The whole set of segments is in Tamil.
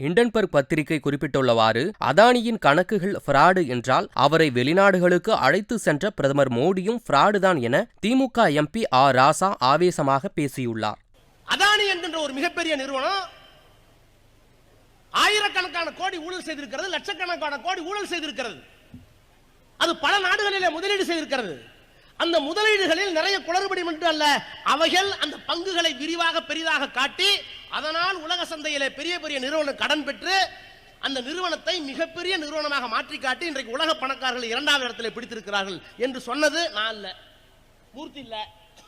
ஹிண்டன்பர்க் பத்திரிகை குறிப்பிட்டுள்ளவாறு, அதானியின் கணக்குகள் ஃப்ராடு என்றால் அவரை வெளிநாடுகளுக்கு அழைத்து சென்ற பிரதமர் மோடியும் ஃப்ராடுதான் என திமுக எம்பி ஆர். ராசா ஆவேசமாக பேசியுள்ளார். அதானி என்கின்ற ஒரு மிகப்பெரிய நிறுவனம் ஆயிரக்கணக்கான கோடி ஊழல் செய்திருக்கிறது, லட்சக்கணக்கான கோடி ஊழல் செய்திருக்கிறது. அது பல நாடுகளிலே முதலீடு செய்திருக்கிறது. அந்த முதலீடுகளில் நிறைய குளறுபடி மட்டும் அல்ல, அவைகள் அந்த பங்குகளை விரிவாக பெரிதாக காட்டி அதனால் உலக சந்தையிலே பெரிய பெரிய நிறுவனம் கடன் பெற்று அந்த நிறுவனத்தை மிகப்பெரிய நிறுவனமாக மாற்றி காட்டி இன்றைக்கு உலக பணக்காரர்கள் 2வது இடத்தில் பிடித்திருக்கிறார்கள் என்று சொன்னது நான் இல்ல, மூர்த்தி இல்ல,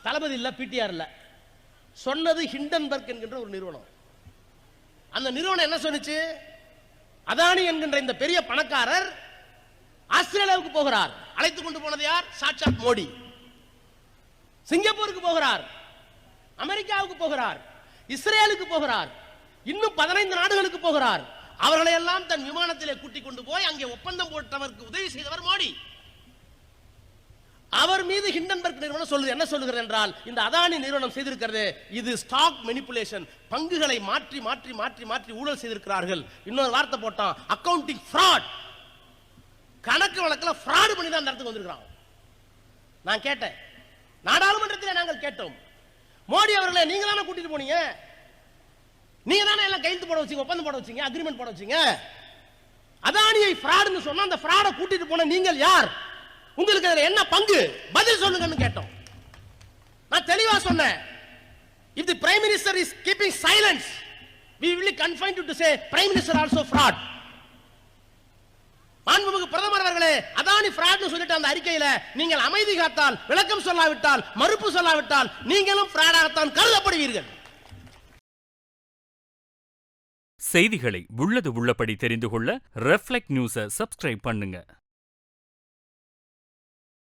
தளபதி இல்ல, பிடிஆர் இல்ல, சொன்னது ஹிண்டன்பர்க் என்கின்ற ஒரு நிறுவனம். அந்த நிறுவனம் என்ன சொன்னுச்சு? அதானி என்கின்ற இந்த பெரிய பணக்காரர் ஆஸ்திரேலியாவுக்கு போகிறார். அழைத்துக் கொண்டு போனது யார்? சாட்சாத் மோடி. சிங்கப்பூருக்கு போகிறார், அமெரிக்காவுக்கு போகிறார், இஸ்ரேலுக்கு போகிறார், இன்னும் 15 நாடுகளுக்கு போகிறார். அவர்களை எல்லாம் தன் விமானத்திலே கூட்டிக் கொண்டு போய் அங்கே ஒப்பந்தம் போட்டவருக்கு உதவி செய்தவர் மோடி. அவர் மீது ஹிண்டன்பர்க் நிறுவனம் சொல்லுது, என்ன சொல்லுகிறது என்றால், இந்த அதானி நிறுவனம் செய்திருக்கிறது இது ஸ்டாக் மேனிபுலேஷன், பங்குகளை மாற்றி மாற்றி மாற்றி மாற்றி ஊழல் செய்திருக்கிறார்கள். இன்னொரு வார்த்தை போட்டான், அக்கவுண்டிங் ஃப்ராட், கணக்கு வழக்கில் ஃப்ராட் பண்ணி தான் அந்த இடத்துக்கு வந்திருக்கிறாங்க. நான் கேட்டேன், நாடாளுமன்றத்தில் நாங்கள் கேட்டோம், மோடி அவர்களை நீங்க தானே கூட்டிட்டு போனீங்க, நீங்க தானே எல்லாம் கையெழுத்து போட வச்சீங்க, ஒப்பந்தம் போட வச்சீங்க, அக்ரிமெண்ட் போட வச்சீங்க. அதானியை ஃப்ராட்னு சொன்னா அந்த ஃப்ராடை கூட்டிட்டு போன நீங்கள் யார்? உங்களுக்கு அதுல என்ன பங்கு? பதில் சொல்லுங்கன்னு கேட்டோம். நான் தெளிவா சொன்னேன், if the prime minister is keeping silence, we will confine to say prime minister also fraud. மாண்புமிகு பிரதமர் அவர்களே, அதானி ஃப்ராட்னு சொல்லிட்டு அந்த அறிக்கையில நீங்கள் அமைதி காத்தால், விளக்கம் சொல்லாவிட்டால், மறுப்பு சொல்லாவிட்டால் நீங்களும் ஃப்ராடாகத்தான் கருதப்படுவீர்கள். செய்திகளை உள்ளது உள்ளபடி தெரிந்து கொள்ள ரெஃப்ளெக்ட் நியூஸை சப்ஸ்கிரைப் பண்ணுங்க.